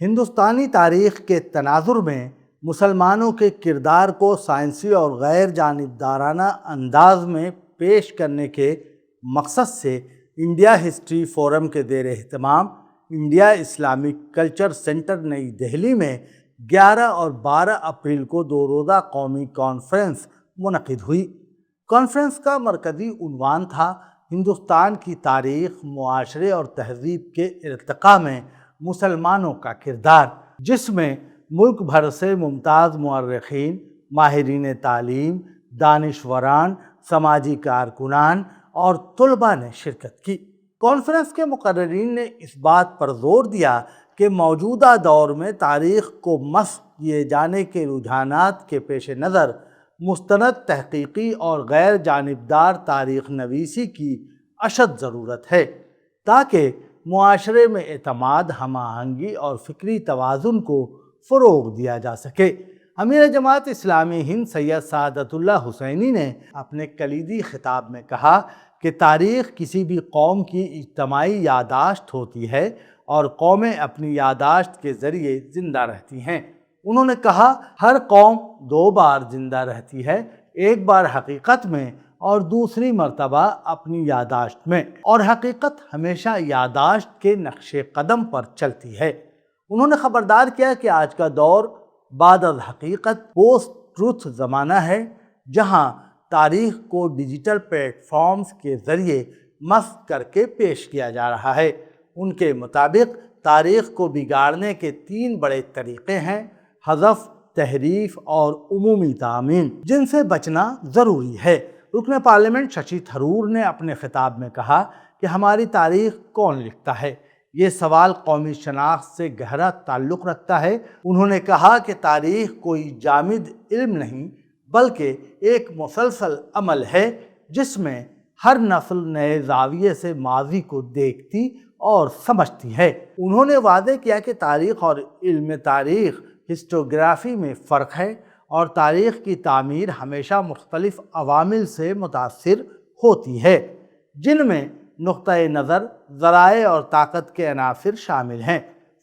ہندوستانی تاریخ کے تناظر میں مسلمانوں کے کردار کو سائنسی اور غیر جانبدارانہ انداز میں پیش کرنے کے مقصد سے انڈیا ہسٹری فورم کے زیر اہتمام انڈیا اسلامک کلچر سینٹر نئی دہلی میں 11 اور 12 اپریل کو 2 روزہ قومی کانفرنس منعقد ہوئی۔ کانفرنس کا مرکزی عنوان تھا ہندوستان کی تاریخ، معاشرے اور تہذیب کے ارتقاء میں مسلمانوں کا کردار، جس میں ملک بھر سے ممتاز مورخین، ماہرین تعلیم، دانشوران، سماجی کارکنان اور طلباء نے شرکت کی۔ کانفرنس کے مقررین نے اس بات پر زور دیا کہ موجودہ دور میں تاریخ کو مسخ کیے جانے کے رجحانات کے پیش نظر مستند تحقیقی اور غیر جانبدار تاریخ نویسی کی اشد ضرورت ہے تاکہ معاشرے میں اعتماد، ہم آہنگی اور فکری توازن کو فروغ دیا جا سکے۔ امیر جماعت اسلامی ہند سید سعادت اللہ حسینی نے اپنے کلیدی خطاب میں کہا کہ تاریخ کسی بھی قوم کی اجتماعی یادداشت ہوتی ہے اور قومیں اپنی یادداشت کے ذریعے زندہ رہتی ہیں۔ انہوں نے کہا، ہر قوم 2 بار زندہ رہتی ہے، ایک بار حقیقت میں اور دوسری مرتبہ اپنی یادداشت میں، اور حقیقت ہمیشہ یادداشت کے نقش قدم پر چلتی ہے۔ انہوں نے خبردار کیا کہ آج کا دور بعد از حقیقت پوسٹ ٹروتھ زمانہ ہے، جہاں تاریخ کو ڈیجیٹل پلیٹ فارمز کے ذریعے مسخ کر کے پیش کیا جا رہا ہے۔ ان کے مطابق تاریخ کو بگاڑنے کے 3 بڑے طریقے ہیں: حذف، تحریف اور عمومی تعمیم، جن سے بچنا ضروری ہے۔ رکن پارلیمنٹ ششی تھرور نے اپنے خطاب میں کہا کہ ہماری تاریخ کون لکھتا ہے؟ یہ سوال قومی شناخت سے گہرا تعلق رکھتا ہے۔ انہوں نے کہا کہ تاریخ کوئی جامد علم نہیں بلکہ ایک مسلسل عمل ہے جس میں ہر نسل نئے زاویے سے ماضی کو دیکھتی اور سمجھتی ہے۔ انہوں نے واضح کیا کہ تاریخ اور علم تاریخ ہسٹوگرافی میں فرق ہے اور تاریخ کی تعمیر ہمیشہ مختلف عوامل سے متاثر ہوتی ہے، جن میں نقطۂ نظر، ذرائع اور طاقت کے عناصر شامل ہیں۔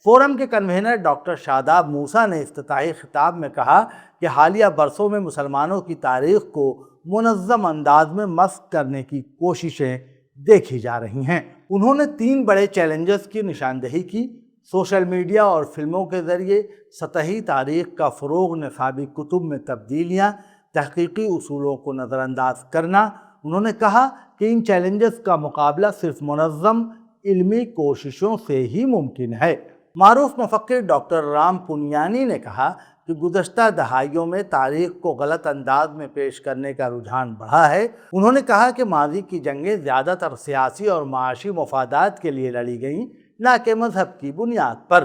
فورم کے کنوینر ڈاکٹر شاداب موسیٰ نے افتتاحی خطاب میں کہا کہ حالیہ برسوں میں مسلمانوں کی تاریخ کو منظم انداز میں مسخ کرنے کی کوششیں دیکھی جا رہی ہیں۔ انہوں نے 3 بڑے چیلنجز کی نشاندہی کی: سوشل میڈیا اور فلموں کے ذریعے سطحی تاریخ کا فروغ، نصابی کتب میں تبدیلیاں، تحقیقی اصولوں کو نظر انداز کرنا۔ انہوں نے کہا کہ ان چیلنجز کا مقابلہ صرف منظم علمی کوششوں سے ہی ممکن ہے۔ معروف مفکر ڈاکٹر رام پونیانی نے کہا کہ گزشتہ دہائیوں میں تاریخ کو غلط انداز میں پیش کرنے کا رجحان بڑھا ہے۔ انہوں نے کہا کہ ماضی کی جنگیں زیادہ تر سیاسی اور معاشی مفادات کے لیے لڑی گئیں، نہ کہ مذہب کی بنیاد پر۔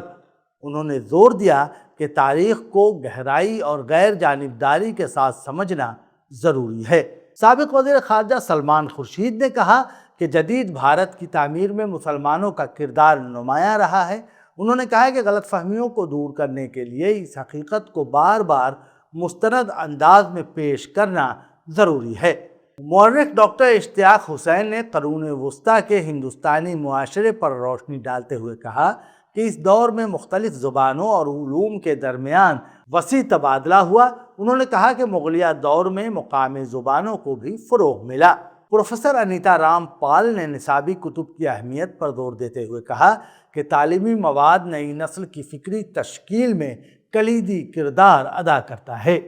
انہوں نے زور دیا کہ تاریخ کو گہرائی اور غیر جانبداری کے ساتھ سمجھنا ضروری ہے۔ سابق وزیر خارجہ سلمان خورشید نے کہا کہ جدید بھارت کی تعمیر میں مسلمانوں کا کردار نمایاں رہا ہے۔ انہوں نے کہا کہ غلط فہمیوں کو دور کرنے کے لیے اس حقیقت کو بار بار مستند انداز میں پیش کرنا ضروری ہے۔ مورخ ڈاکٹر اشتیاق حسین نے قرون وسطیٰ کے ہندوستانی معاشرے پر روشنی ڈالتے ہوئے کہا کہ اس دور میں مختلف زبانوں اور علوم کے درمیان وسیع تبادلہ ہوا۔ انہوں نے کہا کہ مغلیہ دور میں مقامی زبانوں کو بھی فروغ ملا۔ پروفیسر انیتا رام پال نے نصابی کتب کی اہمیت پر زور دیتے ہوئے کہا کہ تعلیمی مواد نئی نسل کی فکری تشکیل میں کلیدی کردار ادا کرتا ہے،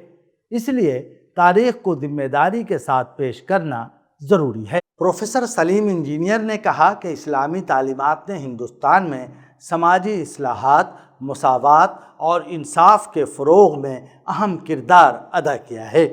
اس لیے تاریخ کو ذمہ داری کے ساتھ پیش کرنا ضروری ہے۔ پروفیسر سلیم انجینئر نے کہا کہ اسلامی تعلیمات نے ہندوستان میں سماجی اصلاحات، مساوات اور انصاف کے فروغ میں اہم کردار ادا کیا ہے۔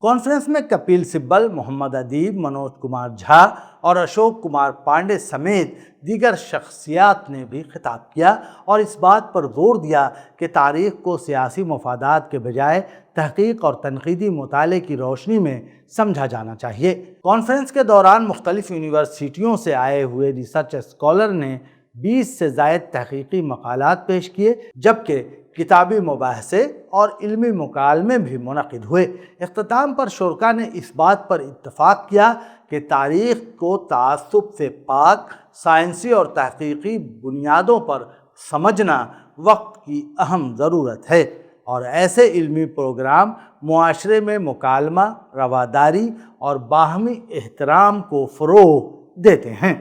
کانفرنس میں کپیل سبل، محمد ادیب، منوج کمار جھا اور اشوک کمار پانڈے سمیت دیگر شخصیات نے بھی خطاب کیا اور اس بات پر زور دیا کہ تاریخ کو سیاسی مفادات کے بجائے تحقیق اور تنقیدی مطالعے کی روشنی میں سمجھا جانا چاہیے۔ کانفرنس کے دوران مختلف یونیورسٹیوں سے آئے ہوئے ریسرچ اسکالر نے 20 سے زائد تحقیقی مقالات پیش کیے، جبکہ کتابی مباحثے اور علمی مکالمے بھی منعقد ہوئے۔ اختتام پر شرکاء نے اس بات پر اتفاق کیا کہ تاریخ کو تعصب سے پاک، سائنسی اور تحقیقی بنیادوں پر سمجھنا وقت کی اہم ضرورت ہے، اور ایسے علمی پروگرام معاشرے میں مکالمہ، رواداری اور باہمی احترام کو فروغ دیتے ہیں۔